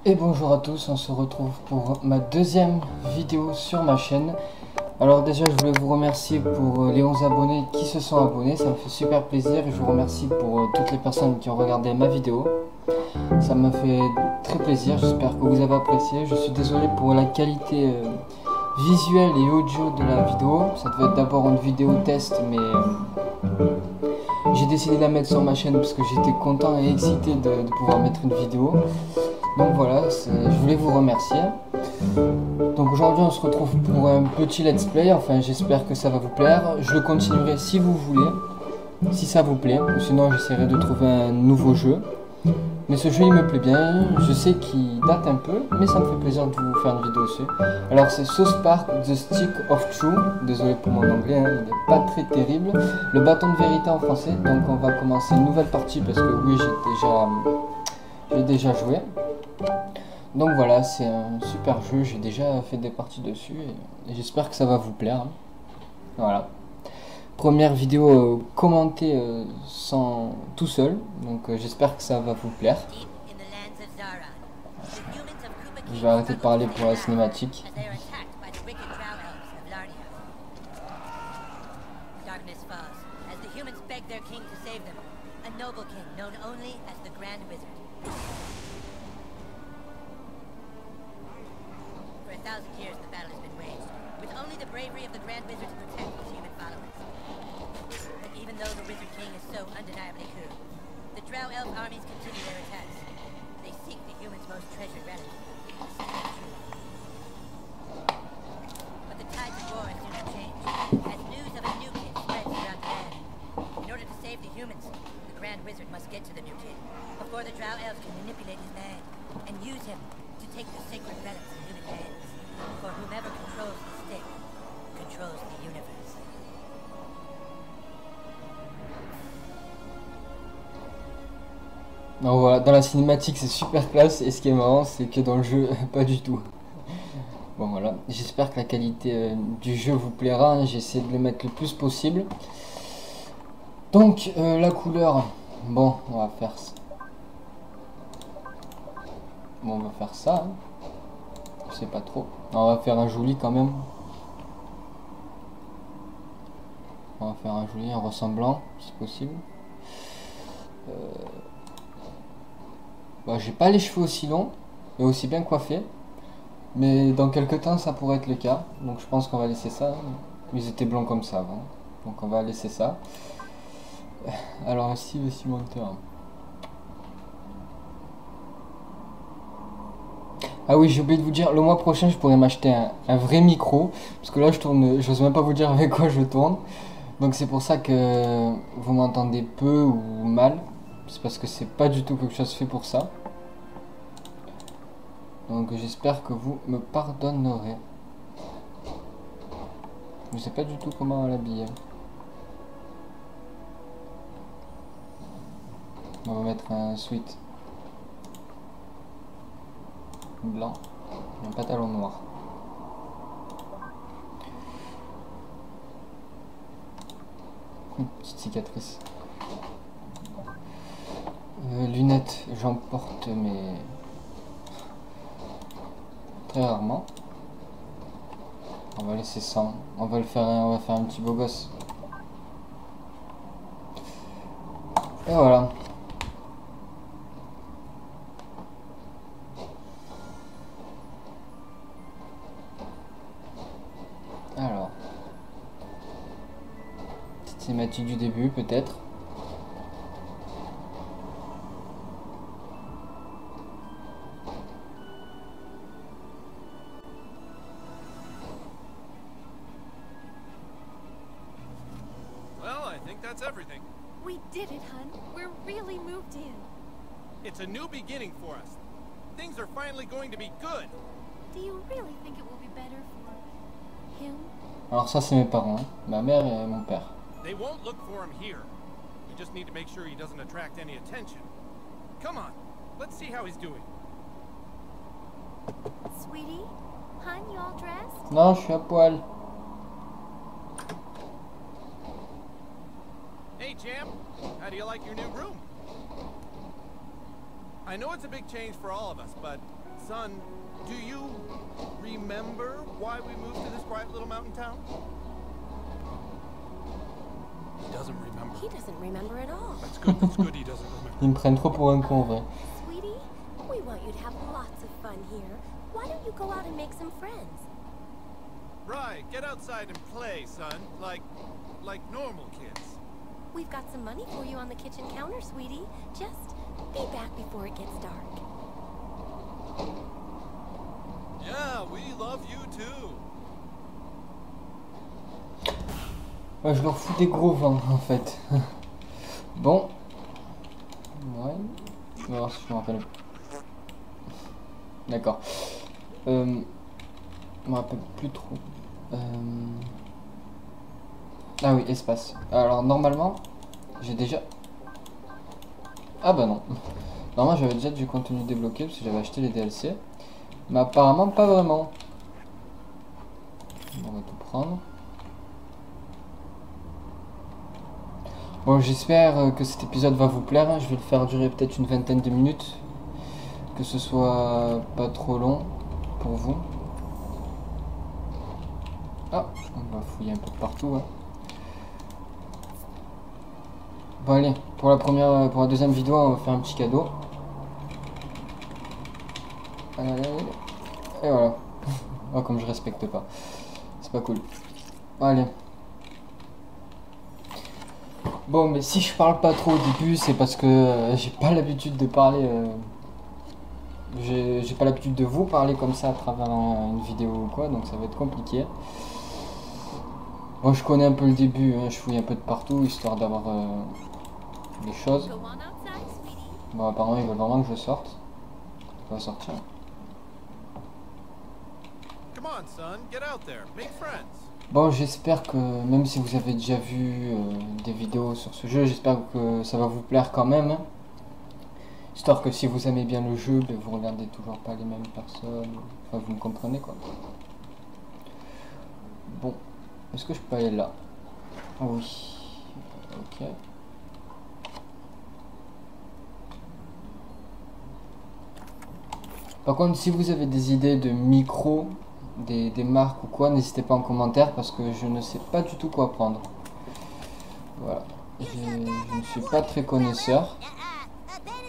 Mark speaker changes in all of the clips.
Speaker 1: Et bonjour à tous, on se retrouve pour ma deuxième vidéo sur ma chaîne. Alors déjà je voulais vous remercier pour les 11 abonnés qui se sont abonnés, ça me fait super plaisir et je vous remercie pour toutes les personnes qui ont regardé ma vidéo. Ça m'a fait très plaisir, j'espère que vous avez apprécié. Je suis désolé pour la qualité visuelle et audio de la vidéo. Ça devait être d'abord une vidéo test mais j'ai décidé de la mettre sur ma chaîne parce que j'étais content et excité de pouvoir mettre une vidéo. Donc voilà, je voulais vous remercier. Donc aujourd'hui on se retrouve pour un petit let's play, enfin j'espère que ça va vous plaire. Je le continuerai si vous voulez, si ça vous plaît, ou sinon j'essaierai de trouver un nouveau jeu. Mais ce jeu il me plaît bien, je sais qu'il date un peu, mais ça me fait plaisir de vous faire une vidéo dessus. Alors c'est South Park The Stick of Truth, désolé pour mon anglais, hein, il n'est pas très terrible. Le bâton de vérité en français, donc on va commencer une nouvelle partie parce que oui j'ai déjà joué. Donc voilà, c'est un super jeu, j'ai déjà fait des parties dessus et j'espère que ça va vous plaire. Voilà. Première vidéo commentée sans tout seul, donc j'espère que ça va vous plaire. Je vais arrêter de parler pour la cinématique.
Speaker 2: For 1,000 years, the battle has been waged, with only the bravery of the Grand Wizard to protect his human followers. But even though the Wizard King is so undeniably cool, the Drow Elf armies continue their attacks. They seek the humans' most treasured relic, the Stick of Truth. But the tides of war soon will change, as news of a new kid spreads throughout the land. In order to save the humans, the Grand Wizard must get to the new kid, before the Drow Elves can manipulate his mind, and use him to take the sacred relics in human hands. For whomever controls the stick, controls the universe.
Speaker 1: Donc voilà, dans la cinématique c'est super classe et ce qui est marrant c'est que dans le jeu, pas du tout. Bon voilà, j'espère que la qualité du jeu vous plaira, hein. J'ai essayé de le mettre le plus possible. Donc la couleur, bon on va faire ça. Bon on va faire ça, hein. Je sais pas trop. On va faire un joli quand même. On va faire un joli, un ressemblant, si possible. Bon, j'ai pas les cheveux aussi longs et aussi bien coiffés. Mais dans quelques temps ça pourrait être le cas. Donc je pense qu'on va laisser ça. Ils étaient blonds comme ça avant. Donc on va laisser ça. Alors ici le cimenteur. Ah oui, j'ai oublié de vous dire, le mois prochain je pourrais m'acheter un vrai micro. Parce que là je tourne, j'ose même pas vous dire avec quoi je tourne. Donc c'est pour ça que vous m'entendez peu ou mal. C'est parce que c'est pas du tout quelque chose fait pour ça. Donc j'espère que vous me pardonnerez. Je sais pas du tout comment l'habiller. On va mettre un sweat blanc et un pantalon noir. Petite cicatrice. Lunettes, j'en porte mais très rarement. On va laisser ça. On va faire un petit beau gosse. Et voilà. Alors. Petite cinématique du début peut-être.
Speaker 3: That's everything.
Speaker 4: We did it, hun. We're really moved in.
Speaker 3: It's a new beginning for us. Things are finally going to be good.
Speaker 4: Do you really think it will be better for him?
Speaker 1: Alors ça c'est mes parents, hein. Ma mère et mon père.
Speaker 3: They won't look for him here. We just need to make sure he doesn't attract any attention. Come on, let's see how he's doing.
Speaker 4: Sweetie? Hun, you all dressed?
Speaker 1: Non, je suis à poil.
Speaker 3: Hey, Jam. How do you like your new room? I know it's a big change for all of us, but son, do you remember why we moved to this quiet little mountain town? He doesn't remember.
Speaker 5: He doesn't remember at all.
Speaker 3: That's good he doesn't remember.
Speaker 1: Ils me prennent trop pour un con, en vrai.
Speaker 5: Sweetie, we want you to have lots of fun here. Why don't you go out and make some friends?
Speaker 3: Right, get outside and play, son, like normal kids.
Speaker 5: We've got some money for you on the kitchen counter, sweetie. Just be back before it gets dark.
Speaker 3: Yeah, we love you too.
Speaker 1: Ouais, je leur fous des gros vents en fait. Bon. Ouais. Je vais voir si je me rappelle. D'accord. Je me rappelle plus trop. Ah oui, espace. Alors normalement, j'ai déjà... Ah bah non. Normalement j'avais déjà du contenu débloqué parce que j'avais acheté les DLC. Mais apparemment pas vraiment. On va tout prendre. Bon, j'espère que cet épisode va vous plaire. Je vais le faire durer peut-être une vingtaine de minutes. Que ce soit pas trop long pour vous. Ah, on va fouiller un peu partout. Hein. Bon allez, pour la deuxième vidéo, on va faire un petit cadeau. Et voilà. Oh, comme je respecte pas. C'est pas cool. Allez. Bon, mais si je parle pas trop au début, c'est parce que j'ai pas l'habitude de parler. J'ai pas l'habitude de vous parler comme ça à travers une vidéo ou quoi, donc ça va être compliqué. Bon, je connais un peu le début, hein, je fouille un peu de partout histoire d'avoir des choses. Bon, apparemment, ils veulent vraiment que je sorte. On va sortir.
Speaker 3: Come on, son, get out there, make friends.
Speaker 1: Bon, j'espère que même si vous avez déjà vu des vidéos sur ce jeu, j'espère que ça va vous plaire quand même. Histoire que si vous aimez bien le jeu, ben, vous regardez toujours pas les mêmes personnes. Enfin, vous me comprenez quoi. Bon, est-ce que je peux aller là? Oui. Ok. Par contre, si vous avez des idées de micro, des marques ou quoi, n'hésitez pas en commentaire parce que je ne sais pas du tout quoi prendre. Voilà. Je ne suis pas très connaisseur.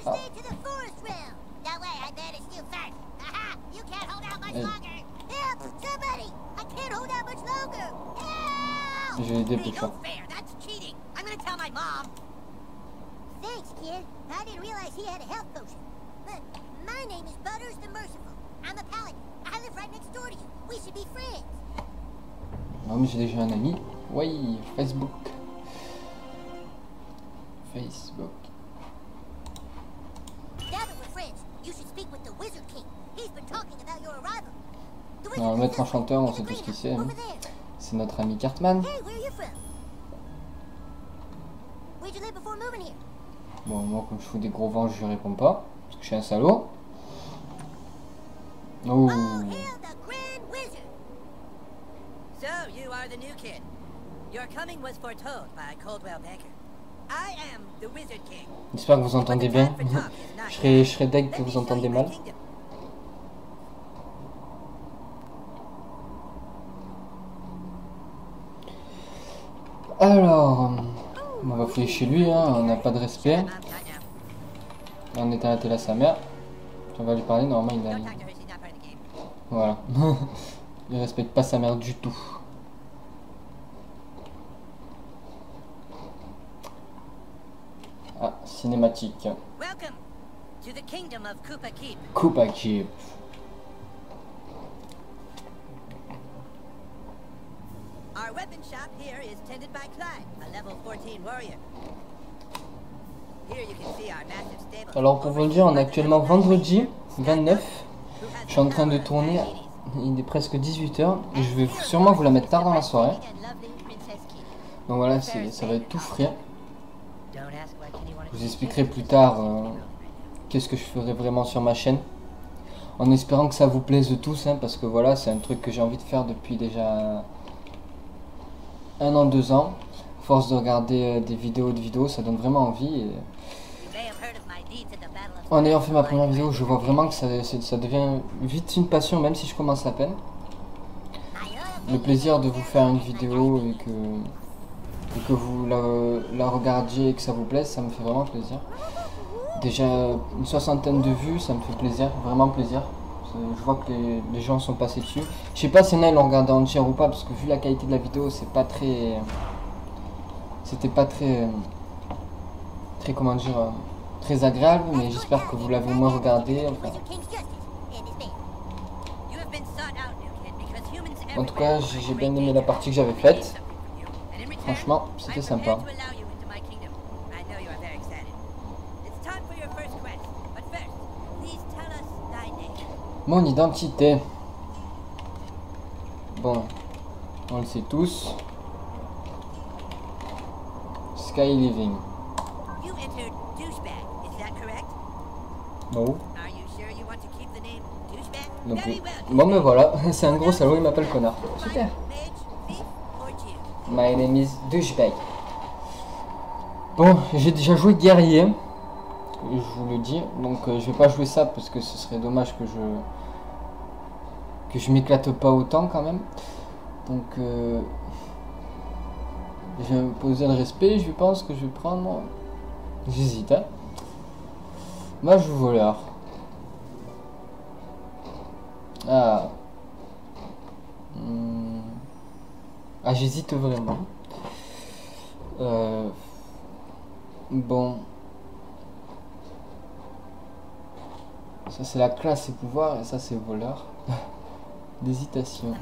Speaker 1: Ah. Je vais dépêcher.
Speaker 2: My name is Butters the Merciful. I'm a paladin. I live right next door to you. We should be friends.
Speaker 1: Non mais j'ai déjà un ami. Oui, Facebook. Facebook.
Speaker 2: Now that we're friends, you should speak with the Wizard King. He's been talking about your arrival.
Speaker 1: Non, le maître enchanteur, on sait tout ce qu'il sait. Hein. C'est notre ami Cartman.
Speaker 2: Hey, where are you from? Where'd you live before moving here?
Speaker 1: Bon, moi comme je fous des gros vents, je lui réponds pas. Parce que je suis un salaud. Oh.
Speaker 2: So, you are the new kid. Your coming was foretold by Coldwell Banker. I am the Wizard King.
Speaker 1: J'espère que vous entendez bien. je serais deg que vous entendez mal. Alors, on va fouiller chez lui, hein. On n'a pas de respect. On est arrêté là sa mère. On va lui parler, normalement il a... Voilà. Il respecte pas sa mère du tout. Ah, cinématique.
Speaker 2: Welcome to the kingdom of Koopa Keep.
Speaker 1: Koopa Keep.
Speaker 2: Our weapon shop here is tended by Clyde, a level 14 warrior. Here you can see our massive stable.
Speaker 1: Alors pour vous le dire, on est actuellement vendredi 29. Je suis en train de tourner. Il est presque 18 h et je vais sûrement vous la mettre tard dans la soirée. Donc voilà, ça va être tout frais. Je vous expliquerai plus tard qu'est-ce que je ferai vraiment sur ma chaîne. En espérant que ça vous plaise tous, hein, parce que voilà, c'est un truc que j'ai envie de faire depuis déjà 1 an, 2 ans. Force de regarder des vidéos, ça donne vraiment envie. Et... En ayant fait ma première vidéo, je vois vraiment que ça devient vite une passion, même si je commence à peine. Le plaisir de vous faire une vidéo et que vous la regardiez et que ça vous plaise, ça me fait vraiment plaisir. Déjà une 60aine de vues, ça me fait plaisir, vraiment plaisir. Je vois que les gens sont passés dessus. Je sais pas si ils l'ont regardé entière ou pas, parce que vu la qualité de la vidéo, c'est pas très... C'était pas très... Très, comment dire... très agréable, mais j'espère que vous l'avez au moins regardé. Enfin. En tout cas, j'ai bien aimé la partie que j'avais faite. Franchement, c'était sympa. Mon identité. Bon, on le sait tous. Sky Living. Non. Non plus. Bon mais voilà, c'est un gros salaud, il m'appelle connard. Super. My name is douchebag. Bon, j'ai déjà joué guerrier. Je vous le dis. Donc je vais pas jouer ça parce que ce serait dommage que je m'éclate pas autant quand même. Donc je vais me poser le respect. Je pense que je vais prendre... J'hésite hein. Moi je joue voleur. Ah. Ah j'hésite vraiment. Bon. Ça c'est la classe et pouvoir et ça c'est voleur. D'hésitation.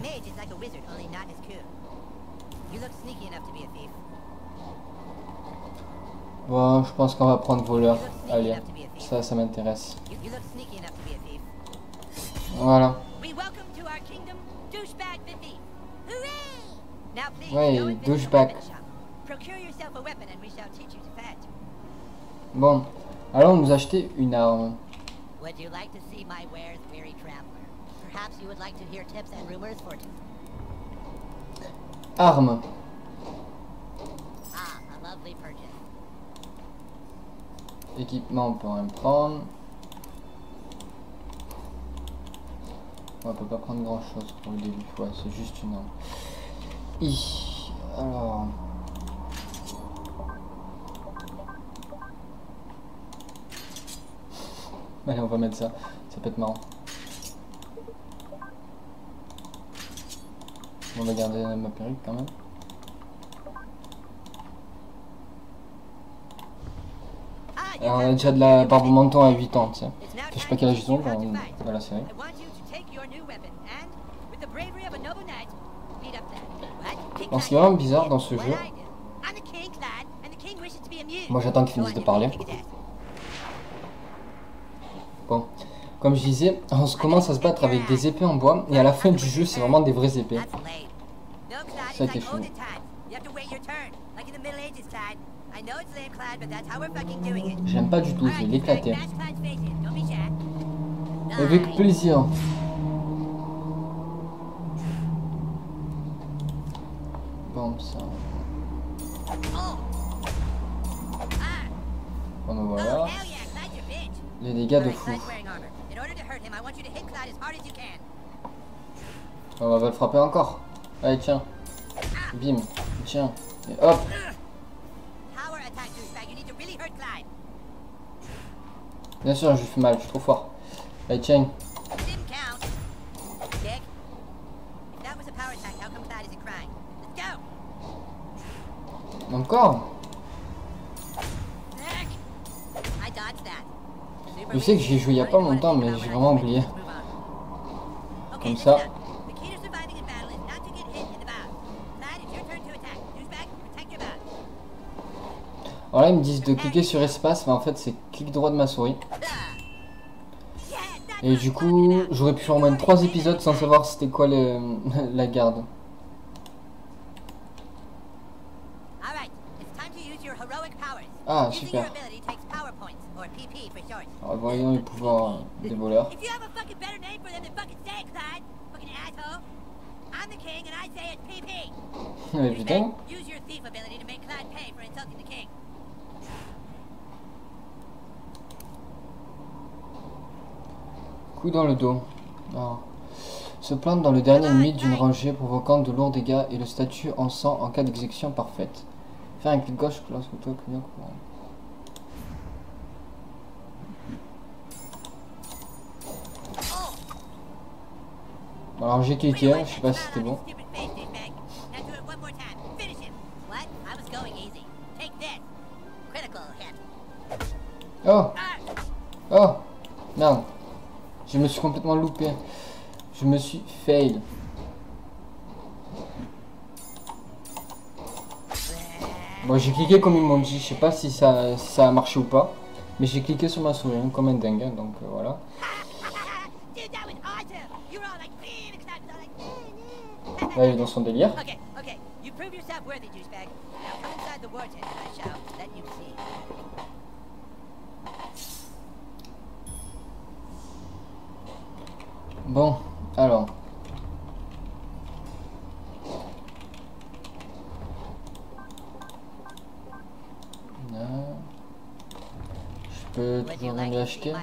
Speaker 1: Bon, je pense qu'on va prendre voleur. Allez, ça m'intéresse. Voilà. Ouais, douchebag. Bon, allons nous acheter une arme. Arme. Équipement, on peut rien prendre. On peut pas prendre grand chose pour le début. Ouais, c'est juste une arme. Alors. Allez, on va mettre ça. Ça peut être marrant. On va garder ma perruque quand même. Alors, on a déjà de la barbe au menton à 8 ans, tu sais. Enfin, je sais pas quel âge ils ont dans la série. Donc, ce qui est vraiment bizarre dans ce jeu, moi j'attends qu'ils finissent de parler. Bon, comme je disais, on commence à se battre avec des épées en bois, et à la fin du jeu, c'est vraiment des vraies épées. Ça qui est fou. J'aime pas du tout, je vais l'éclater. Avec plaisir. Bon, ça... Bon, ben voilà. Les dégâts de fou. On va le frapper encore. Allez, tiens. Bim. Tiens. Et hop. Bien sûr, je lui fais mal, je suis trop fort. Allez, tiens. Encore. Je sais que j'y ai joué il y a pas longtemps, mais j'ai vraiment oublié. Comme ça. Alors là, ils me disent de cliquer sur espace, mais en fait, c'est clic droit de ma souris. Et du coup, j'aurais pu faire au moins 3 épisodes sans savoir c'était quoi la garde. Ah, super. Alors, voyons les pouvoirs des voleurs. Mais putain. Coup dans le dos. Alors, se plante dans le dernier ennemi d'une rangée provoquant de lourds dégâts et le statut en sang en cas d'exécution parfaite. Faire un clic gauche lorsque toi client courant. Alors j'ai cliqué, je sais pas si c'était bon. Oh! Oh! Merde. Je me suis complètement loupé. Je me suis fail. Bon, j'ai cliqué comme ils m'ont dit. Je sais pas si ça a marché ou pas. Mais j'ai cliqué sur ma souris hein, comme un dingue. Hein, donc voilà. Là, il est dans son délire. Bon, alors. Là. Je peux toujours rien lui acheter.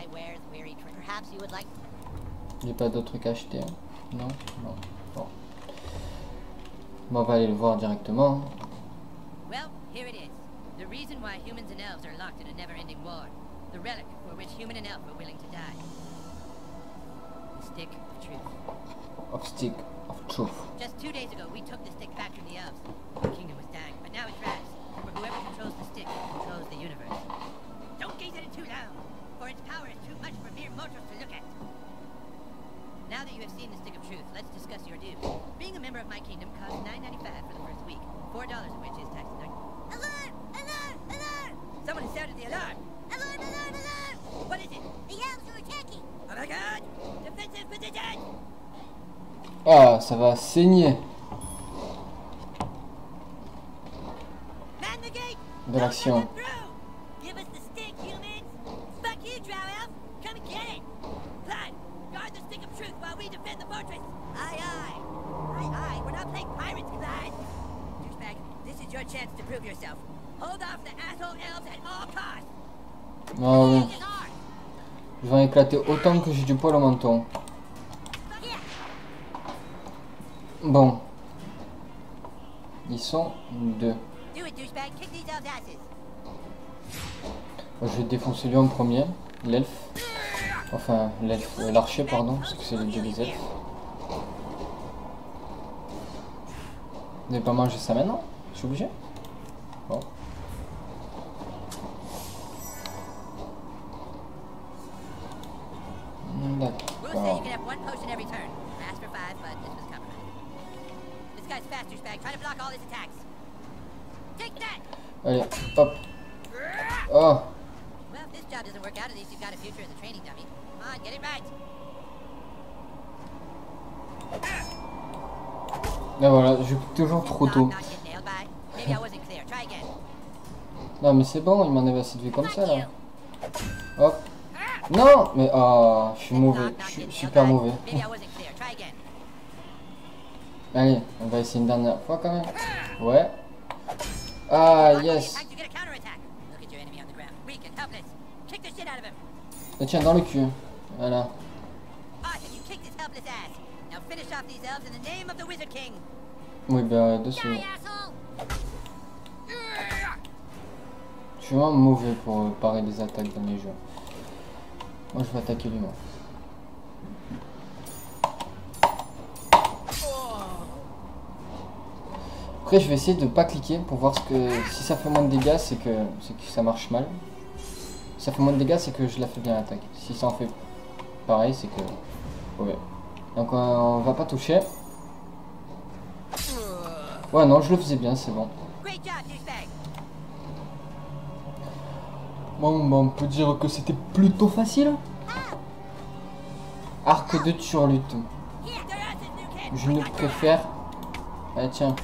Speaker 1: Il n'y a pas d'autres trucs à acheter. Hein. Non, non. Bon. Bon, on va aller le voir directement.
Speaker 2: Well, here it is. The reason why humans and elves are locked in a never-ending war. The relic for which human and elf are willing to die. The stick of truth.
Speaker 1: Stick of truth.
Speaker 2: Just 2 days ago, we took the stick back from the elves. The kingdom was dying, but now it's Raz. For whoever controls the stick controls the universe. Don't gaze at it too long, for its power is too much for mere mortals to look at. Now that you have seen the stick of truth, let's discuss your dues. Being a member of my kingdom costs $9.95 for the first week, $4 of which is tax deductible. Alarm! Alarm! Alarm! Someone has sounded the alarm! Alarm! Alarm! Alarm! What is it? The elves are attacking! Oh my god! Defensive position!
Speaker 1: Ah, ça va saigner.
Speaker 2: Man the gate!
Speaker 1: De l'action.
Speaker 2: Give us the stick, humans! Fuck you, drow elf! Come and get it! Plan! Guard the stick of truth while we defend the fortress! Aye, aye! Aye, aye! We're not playing pirates, Clyde! Douchebag, this is your chance to prove yourself. Hold off the asshole elves at all costs!
Speaker 1: Ah oui. Je vais en éclater autant que j'ai du poil au menton. Bon. Ils sont deux. Je vais défoncer lui en premier, l'elfe. Enfin, l'elfe, l'archer, pardon, parce que c'est le dieu des elfes. Vous n'avez pas mangé ça maintenant? Je suis obligé? Bon. D'accord. Allez, hop. Oh. Là voilà, je clique toujours trop tôt. Non mais c'est bon, il m'enlève assez de vie comme ça là. Hop. Non, mais oh, je suis mauvais, je suis super mauvais. Allez, on va essayer une dernière fois quand même. Ouais. Ah yes. Et tiens, dans le cul. Voilà. Oui, bah, dessus. Je suis vraiment mauvais pour parer des attaques dans les jeux. Moi, je vais attaquer lui, moi. Après, je vais essayer de pas cliquer pour voir ce que... Si ça fait moins de dégâts, c'est que ça marche mal. Si ça fait moins de dégâts, c'est que je la fais bien l'attaque. Si ça en fait pareil, c'est que... Ouais. Donc, on va pas toucher. Ouais, non, je le faisais bien, c'est bon. Bon, on peut dire que c'était plutôt facile. Arc de turlute. Je ne préfère... Ah, tiens.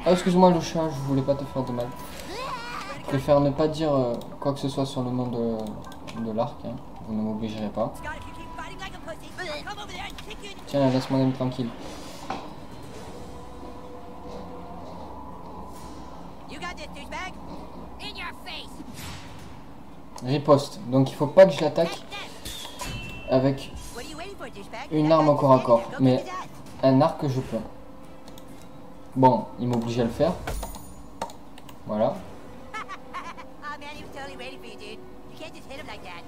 Speaker 1: Ah, excuse-moi le chat, je voulais pas te faire de mal. Je préfère ne pas dire quoi que ce soit sur le nom de l'arc. Hein. Vous ne m'obligerez pas. Tiens, laisse-moi même tranquille. Riposte. Donc il faut pas que je l'attaque avec
Speaker 2: What are you waiting for, douchebag?
Speaker 1: une
Speaker 2: That
Speaker 1: arme au
Speaker 2: guy's
Speaker 1: corps à
Speaker 2: standing
Speaker 1: corps.
Speaker 2: there. Go
Speaker 1: Mais
Speaker 2: kick his ass.
Speaker 1: un arc, je peux. Bon, il m'oblige à le faire. Voilà.
Speaker 2: Oh man, he was totally waiting for you, dude. You can't just hit him like that.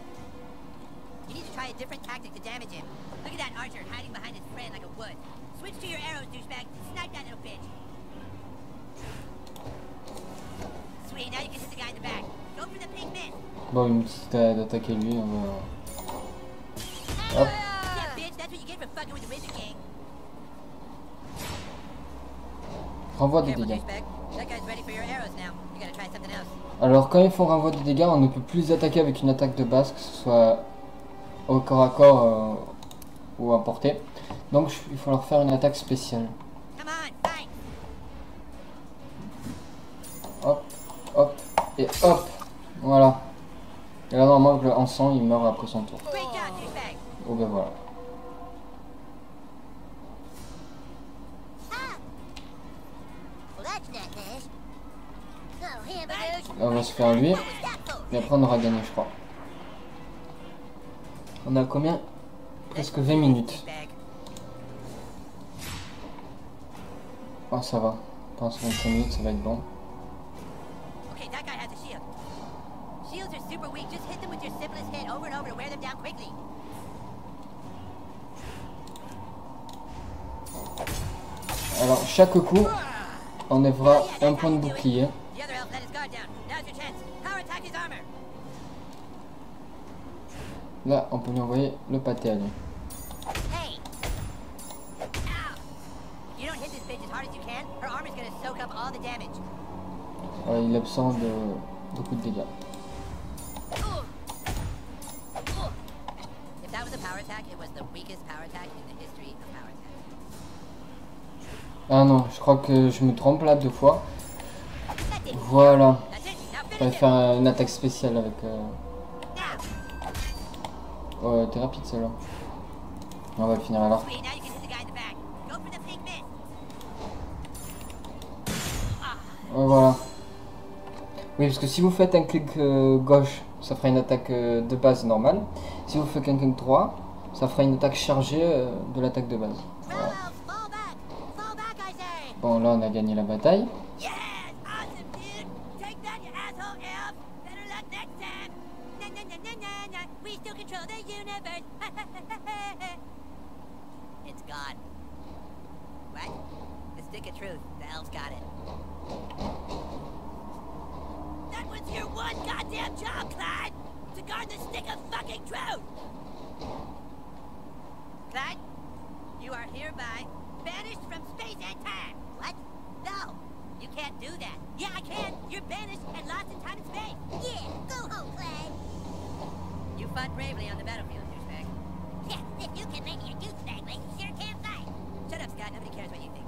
Speaker 2: You need to try a different tactic to damage him. Look at that archer hiding behind his friend like a wood. Switch to your arrows, douchebag. Snipe that little bitch. Sweet, now you can hit the guy in the back. Go for the pink miss.
Speaker 1: Bon, il me dit d'attaquer lui. On va... Hop.
Speaker 2: Yeah, bitch, that's what you get for fucking with the Wizard King.
Speaker 1: Renvoi des
Speaker 2: Careful,
Speaker 1: dégâts.
Speaker 2: douchebag. That guy's ready for your arrows now. You gotta try something else.
Speaker 1: Alors quand ils font renvoi des dégâts, on ne peut plus attaquer avec une attaque de base, que ce soit au corps à corps ou à portée. Donc il faut leur faire une attaque spéciale.
Speaker 2: Come on, fight.
Speaker 1: Hop, hop, et hop. Voilà. Et là normalement le Hansan il meurt après son tour.
Speaker 2: Great job, douchebag.
Speaker 1: Oh ben voilà.
Speaker 5: Well, that's not nice. Oh, hamburgers.
Speaker 1: Là, on va se faire lui.
Speaker 5: What was that for?
Speaker 1: Et après on aura gagné je crois. On a combien? Presque 20 minutes.
Speaker 2: Douchebag.
Speaker 1: Oh ça va. Pendant 25 minutes ça va être bon.
Speaker 2: Okay, that guy has a shield. Shields are super weak. Just hit them with your simplest hit over and over to wear them down quickly.
Speaker 1: Alors chaque coup enlèvera un point de bouclier.
Speaker 2: The other elf let his guard down. Now's your chance. Power attack his armor.
Speaker 1: Là on peut lui envoyer le pâté à lui.
Speaker 2: Hey. Ow. You don't hit this bitch as hard as you can. Her armor's gonna soak up all the damage.
Speaker 1: Il absorbe beaucoup de dégâts.
Speaker 2: If that was a power attack, it was the weakest power attack in the history of power attack.
Speaker 1: Ah non, je crois que je me trompe là 2 fois.
Speaker 2: That's it.
Speaker 1: Voilà.
Speaker 2: That's it. Now
Speaker 1: On va
Speaker 2: finish it.
Speaker 1: faire une attaque spéciale avec...
Speaker 2: Now.
Speaker 1: Ouais, t'es rapide celle-là. On va le finir alors.
Speaker 2: Sweet, now you can hit the guy in the back. Go for the pink miss.
Speaker 1: Ouais, voilà. Oui, parce que si vous faites un clic gauche, ça fera une attaque de base normale. Si vous faites un clic droit, ça fera une attaque chargée de l'attaque de base.
Speaker 2: Drow
Speaker 1: Voilà.
Speaker 2: elves, fall back. Fall back, I say.
Speaker 1: Bon, là on a gagné la bataille.
Speaker 2: Yes, awesome, dude. Take that, you asshole elf. Better luck next time. Na na na na na na. We still control the universe. It's gone. What? The stick of truth. The elves got it. That was your one goddamn job, Clyde. To guard the stick of fucking truth. Clyde, you are hereby banished from space and time. What? No, you can't do that. Yeah, I can. You're banished and lost in time and space.
Speaker 5: Yeah, go home, Clyde.
Speaker 2: You fought bravely on the battlefield, douchebag.
Speaker 5: Yeah, if you can make me a douchebag, like you sure can't fight.
Speaker 2: Shut up, Scott. Nobody cares what you think.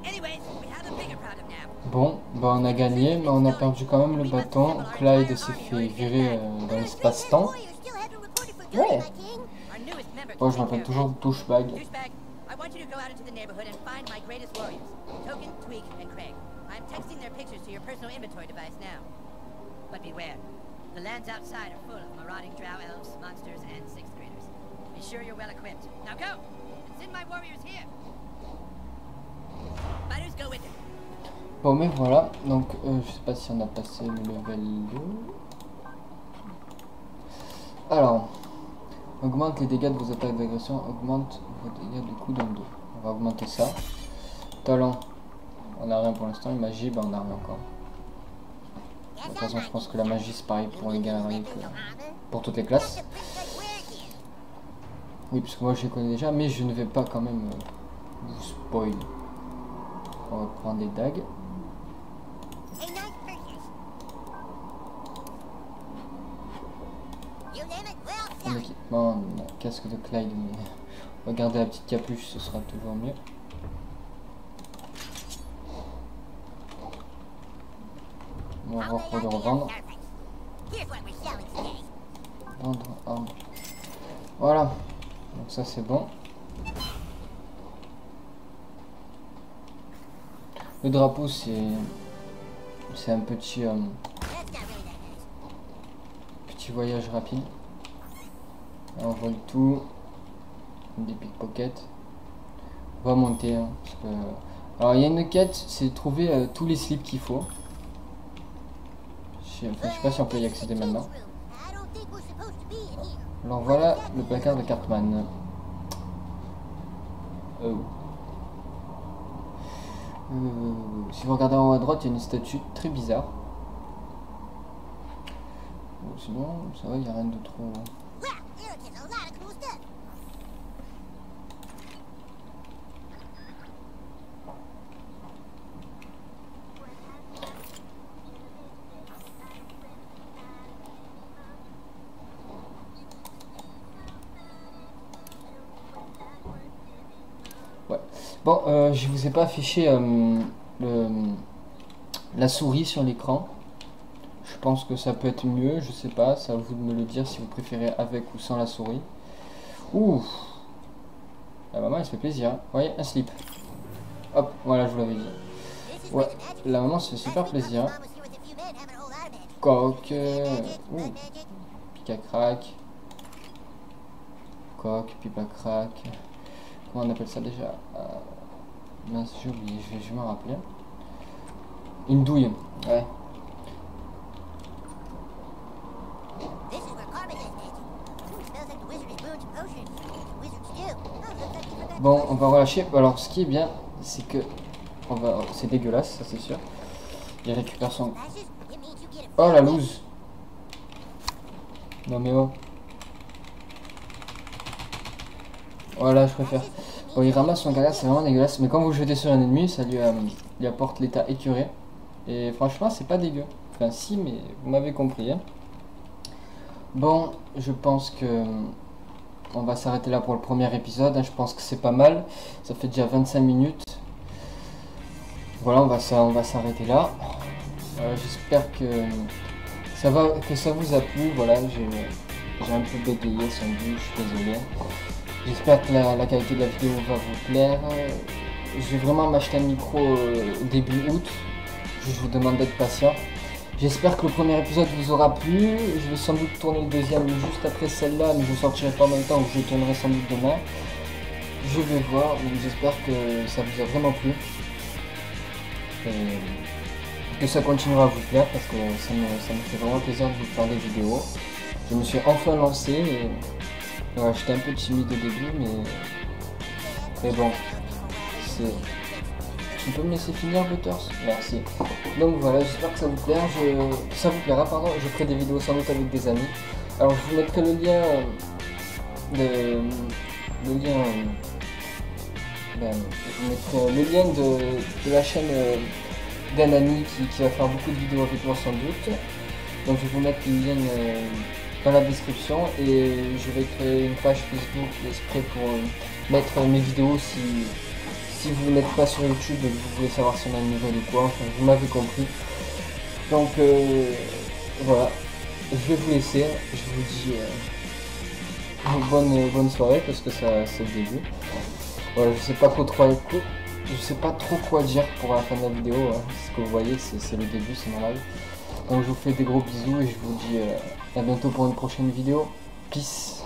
Speaker 2: Anyways, we have a bigger problem now.
Speaker 1: Bon, bah on a gagné, mais on a perdu quand même le bâton. Clyde s'est fait virer dans l'espace-temps.
Speaker 5: Warriors still haven't reported for duty,
Speaker 1: Ouais.
Speaker 5: my king.
Speaker 2: Our newest member.
Speaker 1: Moi
Speaker 2: can
Speaker 1: je
Speaker 2: take
Speaker 1: m'appelle
Speaker 2: care of
Speaker 1: toujours
Speaker 2: that.
Speaker 1: Douchebag.
Speaker 2: Douchebag, I want you to go out into the neighborhood and find my greatest warriors, Token, Tweak, and Craig. I'm texting their pictures to your personal inventory device now. But beware, the lands outside are full of marauding drow elves, monsters, and sixth graders. Be sure you're well equipped. Now go, and send my warriors here. Fighters, go with it.
Speaker 1: Bon mais voilà, donc je sais pas si on a passé le level 2. Alors, augmente les dégâts de vos attaques d'agression, augmente vos dégâts de coup dans le dos. On va augmenter ça. Talent, on a rien pour l'instant, et magie, bah on a rien encore. De toute façon je pense que la magie c'est pareil pour les galeries que pour toutes les classes. Oui, parce que moi je les connais déjà, mais je ne vais pas quand même vous spoil. On va prendre des dagues.
Speaker 5: Hey, nice purchase. You name it, well
Speaker 1: Un
Speaker 5: done.
Speaker 1: équipement, un casque de Clyde, mais regardez la petite capuche, ce sera toujours mieux. On va voir pour le revendre.
Speaker 5: Here's what we're selling today.
Speaker 1: Vendre, vendre. Voilà. Donc ça c'est bon. Le drapeau c'est un petit
Speaker 5: That's not really that nice.
Speaker 1: petit voyage rapide. Et on vole tout. des pickpockets. On va monter. Hein, parce que... Alors il y a une quête, c'est trouver tous les slips qu'il faut. Je sais pas si on peut y accéder maintenant. Alors voilà le placard de Cartman. Si vous regardez en haut à droite, il y a une statue très bizarre. Sinon, ça va, il n'y a rien de trop... Ouais. Bon, je vous ai pas affiché la souris sur l'écran. Je pense que ça peut être mieux, je sais pas, c'est à vous de me le dire si vous préférez avec ou sans la souris. Ouh, la maman elle se fait plaisir, hein. Vous voyez, un slip. Hop, voilà, je vous l'avais dit. Ouais, la maman se fait super plaisir. Coque, ouh, pique à crack. Coque, pipe à crack. Comment on appelle ça déjà? Mince, j'ai oublié, je vais me rappeler. Une douille, ouais. Bon, on va relâcher. Alors, ce qui est bien, c'est que c'est dégueulasse, ça c'est sûr. Il récupère son... Oh la loose. Non mais oh. Voilà, je préfère. Bon, il ramasse son gala, c'est vraiment dégueulasse. Mais quand vous le jetez sur un ennemi, ça lui apporte l'état écuré. Et franchement, c'est pas dégueu. Enfin, si, mais vous m'avez compris. Hein. Bon, je pense que on va s'arrêter là pour le premier épisode. Hein. Je pense que c'est pas mal. Ça fait déjà 25 minutes. Voilà, on va s'arrêter là. J'espère que ça vous a plu. Voilà, j'ai un peu bégayé sans doute, je suis désolé. J'espère que la qualité de la vidéo va vous plaire. Je vais vraiment m'acheter un micro début août. Je vous demande d'être patient. J'espère que le premier épisode vous aura plu. Je vais sans doute tourner le deuxième juste après celle-là, mais je ne sortirai pas en même temps, je le tournerai sans doute demain. Je vais voir, j'espère que ça vous a vraiment plu. Et que ça continuera à vous plaire parce que ça me fait vraiment plaisir de vous faire des vidéos. Je me suis enfin lancé et ouais, j'étais un peu timide au début, mais bon, c'est... Tu peux me laisser finir, Butters? Merci. Donc voilà, j'espère que ça vous plaira. Ça vous plaira, pardon. Je ferai des vidéos sans doute avec des amis. Alors je vous mettrai le lien de la chaîne d'un ami qui va faire beaucoup de vidéos avec moi sans doute. Donc je vais vous mettre le lien dans la description et je vais créer une page Facebook exprès pour mettre mes vidéos si vous n'êtes pas sur YouTube et que vous voulez savoir si on a une nouvelle ou quoi, enfin, vous m'avez compris. Donc voilà, je vais vous laisser, je vous dis bonne soirée parce que c'est le début. Voilà, je sais pas trop quoi dire pour la fin de la vidéo, hein. Ce que vous voyez c'est le début, c'est normal. Donc je vous fais des gros bisous et je vous dis à bientôt pour une prochaine vidéo. Peace.